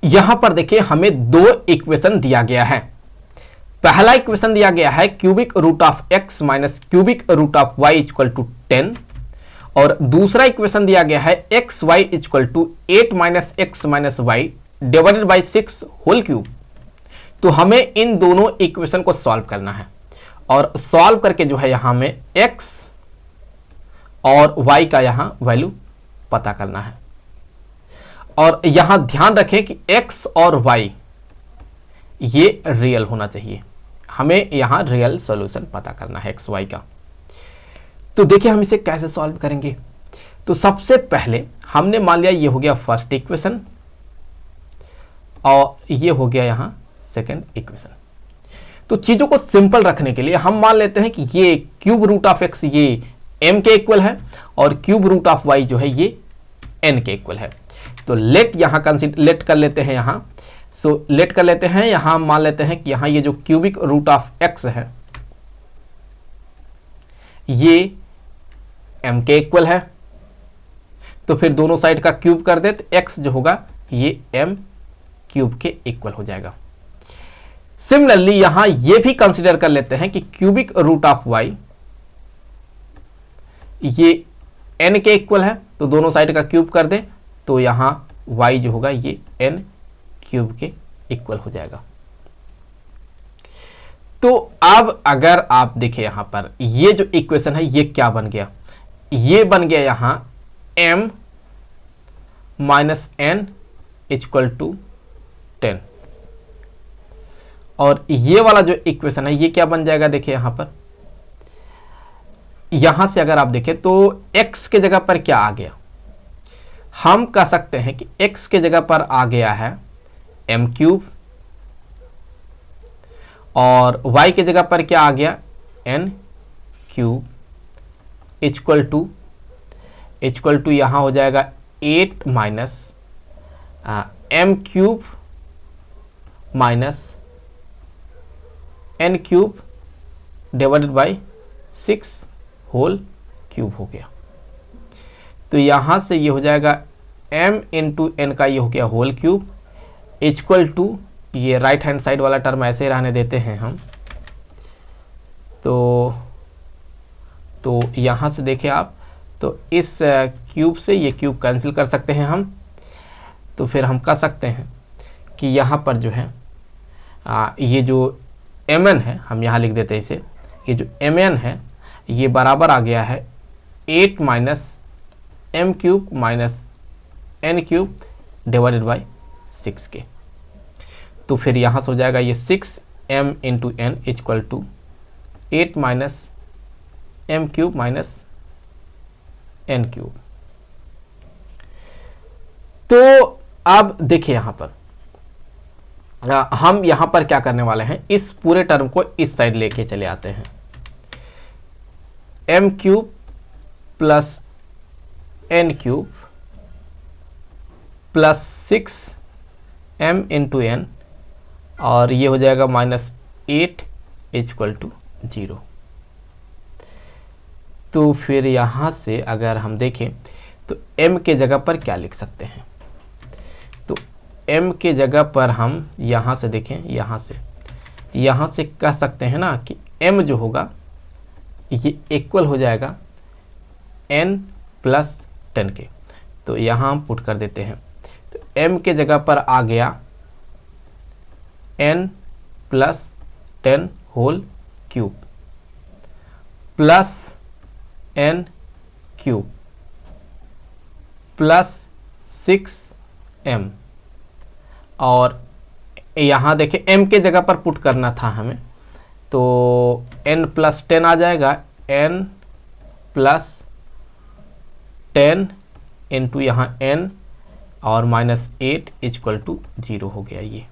यहां पर देखिए हमें दो इक्वेशन दिया गया है। पहला इक्वेशन दिया गया है cubic root of x minus cubic root of y equal to 10 और दूसरा इक्वेशन दिया गया है x y equal to 8 minus x minus y divided by 6 whole cube. तो हमें इन दोनों इक्वेशन को सॉल्व करना है और सॉल्व करके जो है यहां में x और y का यहां वैल्यू पता करना है। और यहां ध्यान रखें कि x और y ये रियल होना चाहिए। हमें यहां रियल सॉल्यूशन पता करना है x y का। तो देखिए हम इसे कैसे सॉल्व करेंगे। तो सबसे पहले हमने मान लिया ये हो गया फर्स्ट इक्वेशन और ये हो गया यहां सेकेंड इक्वेशन। तो चीजों को सिंपल रखने के लिए हम मान लेते हैं कि ये क्यूब रूट ऑफ एक्स ये m के इक्वल है और क्यूब रूट ऑफ y जो है ये n के इक्वल है। तो लेट यहां लेट कर लेते हैं यहां। लेट कर लेते हैं यहां, मान लेते हैं कि यहां ये जो क्यूबिक रूट ऑफ x है ये m के इक्वल है। तो फिर दोनों साइड का क्यूब कर दे तो x जो होगा ये m क्यूब के इक्वल हो जाएगा। सिमिलरली यहां ये भी कंसीडर कर लेते हैं कि क्यूबिक रूट ऑफ y ये n के इक्वल है। तो दोनों साइड का क्यूब कर दे तो यहां y जो होगा ये n क्यूब के इक्वल हो जाएगा। तो अब अगर आप देखें यहां पर ये जो इक्वेशन है ये क्या बन गया, ये बन गया यहां m minus n equal to 10 और ये वाला जो इक्वेशन है ये क्या बन जाएगा। देखिए यहां पर, यहां से अगर आप देखें तो x के जगह पर क्या आ गया, हम कह सकते हैं कि x के जगह पर आ गया है m क्यूब और y के जगह पर क्या आ गया n क्यूब इक्वल टू यहां हो जाएगा 8 minus m cube minus n cube divided by 6 whole cube हो गया। तो यहां से ये हो जाएगा m इंटू एन का ये हो गया होल क्यूब इक्वल टू ये राइट हैंड साइड वाला टर्म ऐसे रहने देते हैं हम। तो यहां से देखिए आप, तो इस क्यूब से ये क्यूब कैंसिल कर सकते हैं हम। तो फिर हम कह सकते हैं कि यहाँ पर जो है ये जो mn है हम यहाँ लिख देते हैं इसे, ये जो mn है ये बराबर आ गया है 8 minus m cube minus n cube divided by 6 के। तो फिर यहाँ से हो जाएगा ये 6m into n equal to 8 minus m cube minus n cube. तो अब देखिए यहाँ पर हम यहाँ पर क्या करने वाले हैं, इस पूरे टर्म को इस साइड लेके चले आते हैं। m cube plus n cube plus 6m into n और ये हो जाएगा माइनस 8 इक्वल टू 0। तो फिर यहाँ से अगर हम देखें तो m के जगह पर क्या लिख सकते हैं, तो m के जगह पर हम यहाँ से देखें, यहाँ से कह सकते हैं ना कि m जो होगा ये इक्वल हो जाएगा n प्लस 10 के। तो यहाँ हम पुट कर देते हैं, तो m के जगह पर आ गया n plus 10 whole cube plus n cube plus 6m और यहाँ देखें m के जगह पर पुट करना था हमें, तो n प्लस 10 आ जाएगा, n प्लस 10 इंटू यहाँ n और माइनस 8 इक्वल टू 0 हो गया ये।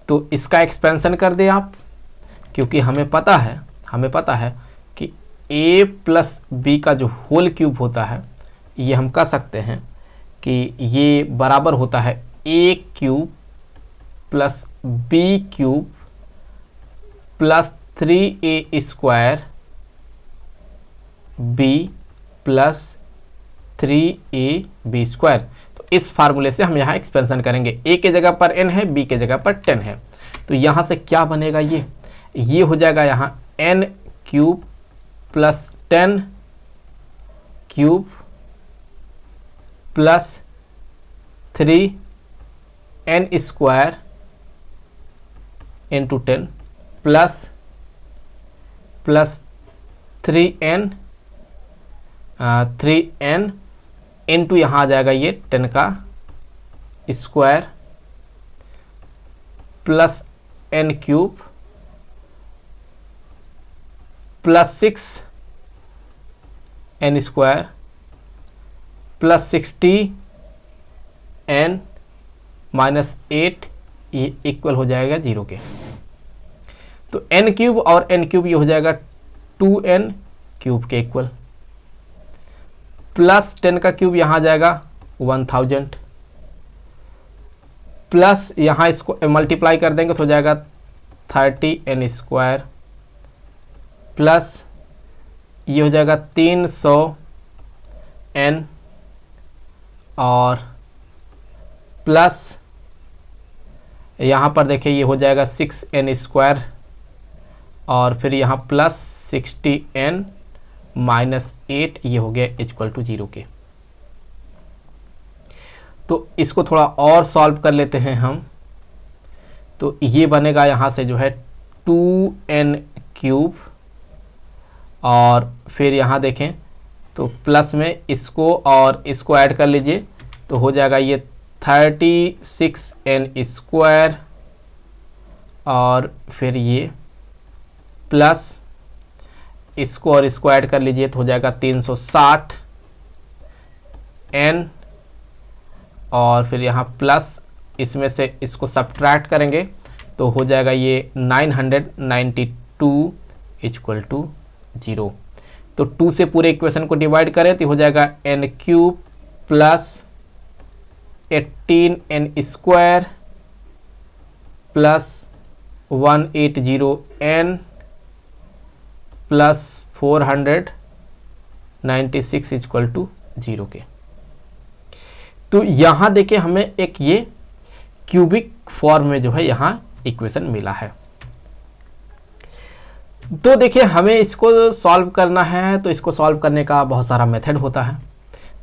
तो इसका एक्सपेंशन कर दें आप, क्योंकि हमें पता है कि a प्लस बी का जो होल क्यूब होता है ये हम कह सकते हैं कि ये बराबर होता है a cube plus b cube plus 3a square b plus 3ab square. तो इस फार्मूले से हम यहाँ एक्सपेंशन करेंगे। a के जगह पर n है, b के जगह पर 10 है, तो यहाँ से क्या बनेगा, ये हो जाएगा यहाँ n cube plus 10 cube plus 3n square into 10 plus 3n into यहाँ आ जाएगा ये 10 का square plus n cube plus 6n square plus 60n minus 8, ये इक्वल हो जाएगा 0 के। तो n क्यूब और n क्यूब ये हो जाएगा 2n क्यूब के इक्वल, प्लस 10 का क्यूब यहाँ आ जाएगा 1000, प्लस यहाँ इसको मल्टीप्लाई कर देंगे तो हो जाएगा 30n स्क्वायर, प्लस ये हो जाएगा 300n और प्लस यहाँ पर देखिए ये हो जाएगा 6n स्क्वायर और फिर यहाँ प्लस 60n माइनस 8, ये हो गया इक्वल टू 0 के। तो इसको थोड़ा और सॉल्व कर लेते हैं हम। तो ये बनेगा यहाँ से जो है 2n क्यूब और फिर यहाँ देखें तो प्लस में इसको और इसको ऐड कर लीजिए तो हो जाएगा ये 36n स्क्वायर और फिर ये प्लस इसको और इसको ऐड कर लीजिए तो हो जाएगा 360n और फिर यहाँ प्लस इसमें से इसको सब्ट्रैक्ट करेंगे तो हो जाएगा ये 992 इक्वल टू 0। तो 2 से पूरे इक्वेशन को डिवाइड करें तो हो जाएगा n cube plus 18n square plus 180n plus 496 equal to 0 के। तो यहाँ देखिए हमें एक ये क्यूबिक फॉर्म में जो है यहाँ इक्वेशन मिला है। तो देखिए हमें इसको सॉल्व करना है, तो इसको सॉल्व करने का बहुत सारा मेथड होता है,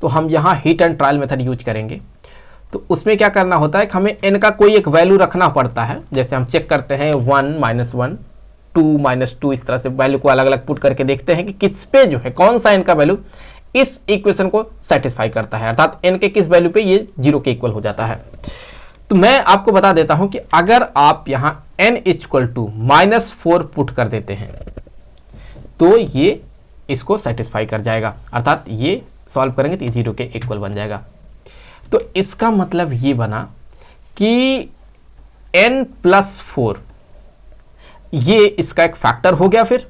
तो हम यहाँ heat and trial method use करेंगे। तो उसमें क्या करना होता है कि हमें n का कोई एक वैल्यू रखना पड़ता है, जैसे हम चेक करते हैं 1 -1 2 -2, इस तरह से वैल्यू को अलग अलग पुट करके देखते हैं कि किस पे जो है कौन सा n का वैल्यू इस इक्वेशन को सेटिस्फाई करता है, अर्थात n के किस वैल्यू पे ये 0 के इक्वल हो जाता है। तो मैं आपको बता देता हूं कि अगर आप यहां n इक्वल टू -4 पुट कर देते हैं तो ये इसको सेटिस्फाई कर जाएगा, अर्थात ये सॉल्व करेंगे तो ये 0 के इक्वल बन जाएगा। तो इसका मतलब ये बना कि n+4 ये इसका एक फैक्टर हो गया। फिर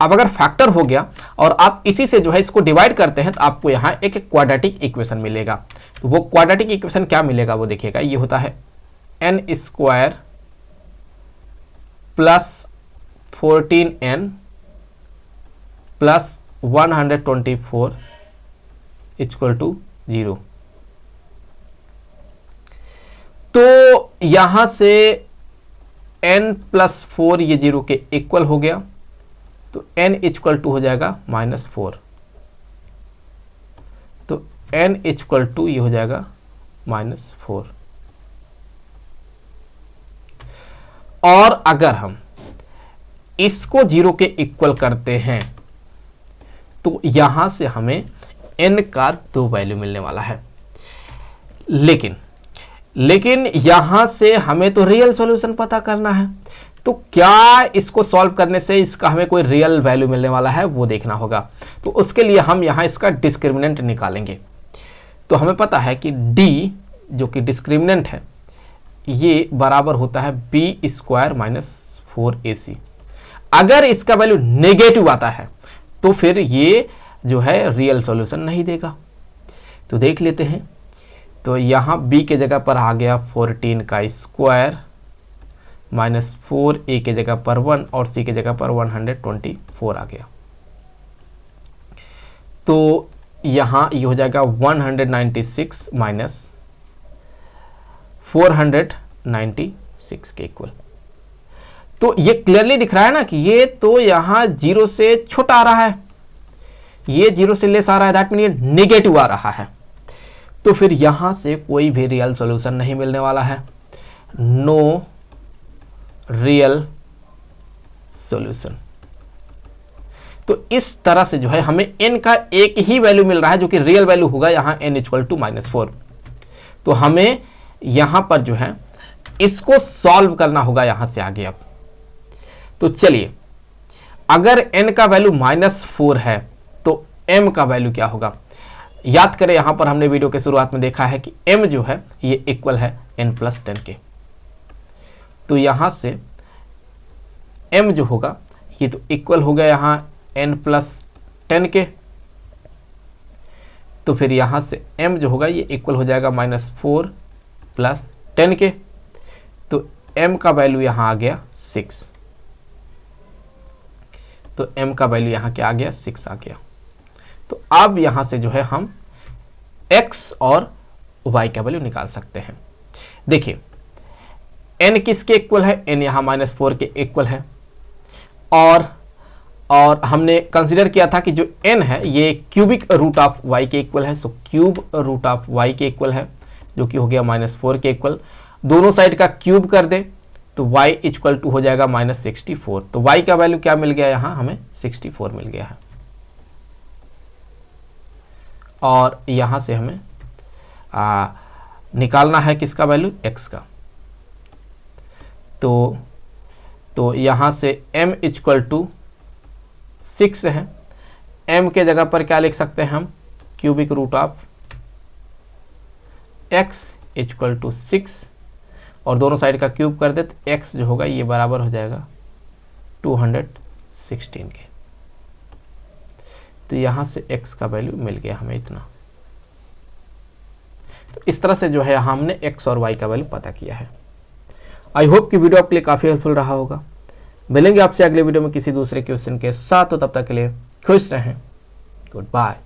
अब अगर फैक्टर हो गया और आप इसी से जो है इसको डिवाइड करते हैं तो आपको यहां एक क्वाड्रेटिक इक्वेशन मिलेगा। तो वो क्वाड्रेटिक इक्वेशन क्या मिलेगा वो देखिएगा, ये होता है n square plus 14n plus 124 equal to 0। तो यहां से n+4 ये 0 के इक्वल हो गया, तो n इक्वल टू हो जाएगा -4, तो n इक्वल टू ये हो जाएगा -4। और अगर हम इसको 0 के इक्वल करते हैं तो यहां से हमें n का 2 वैल्यू मिलने वाला है, लेकिन यहां से हमें तो रियल सॉल्यूशन पता करना है। तो क्या इसको सॉल्व करने से इसका हमें कोई रियल वैल्यू मिलने वाला है वो देखना होगा। तो उसके लिए हम यहां इसका डिस्क्रिमिनेंट निकालेंगे। तो हमें पता है कि d जो कि डिस्क्रिमिनेंट है ये बराबर होता है b स्क्वायर -4ac। अगर इसका वैल्यू नेगेटिव आता है तो फिर ये जो है रियल सॉल्यूशन नहीं देगा। तो देख लेते हैं, तो यहाँ b के जगह पर आ गया 14 का स्क्वायर -4a के जगह पर 1 और c के जगह पर 124 आ गया। तो यहाँ ये हो जाएगा 196 माइनस 496 के इक्वल। तो ये क्लियरली दिख रहा है ना कि ये तो यहाँ 0 से छोटा आ रहा है, ये 0 से लेस आ रहा है, दैट मीन ये नेगेटिव आ रहा है। तो फिर यहां से कोई भी रियल सॉल्यूशन नहीं मिलने वाला है, नो रियल सॉल्यूशन। तो इस तरह से जो है हमें n का एक ही वैल्यू मिल रहा है जो कि रियल वैल्यू होगा यहां n इक्वल टू -4। तो हमें यहां पर जो है इसको सॉल्व करना होगा यहां से आगे। अब तो चलिए, अगर n का वैल्यू -4 है तो m का वैल्यू क्या होगा। याद करें, यहां पर हमने वीडियो के शुरुआत में देखा है कि m जो है ये इक्वल है n+10 के। तो यहां से m जो होगा ये तो इक्वल हो गया यहां n+10 के। तो फिर यहां से m जो होगा ये इक्वल हो जाएगा -4 + 10 के। तो m का वैल्यू यहां आ गया 6। तो m का वैल्यू यहां क्या आ गया, 6 आ गया। तो अब यहां से जो है हम x और y का वैल्यू निकाल सकते हैं। देखिए n किसके इक्वल है, n यहां -4 के इक्वल है। और हमने कंसीडर किया था कि जो n है ये क्यूबिक रूट ऑफ y के इक्वल है। So cube root of y के इक्वल है, जो कि हो गया -4 के इक्वल। दोनों साइड का क्यूब कर दे तो y इक्वल टू हो जाएगा -64। तो y का वैल्यू क्या मिल गया, यहां हमें 64 मिल गया है। और यहां से हमें निकालना है किसका वैल्यू, x का। तो यहां से m इक्वल टू 6 है। m के जगह पर क्या लिख सकते हैं हम, cubic root of x equal to 6, और दोनों साइड का क्यूब कर दे तो x जो होगा ये बराबर हो जाएगा 216 के। तो यहां से x का वैल्यू मिल गया हमें इतना। तो इस तरह से जो है हमने x और y का वैल्यू पता किया है। आई होप कि वीडियो आपके लिए काफी हेल्पफुल रहा होगा। मिलेंगे आपसे अगले वीडियो में किसी दूसरे क्वेश्चन के साथ। तो तब तक के लिए खुश रहें। Good bye.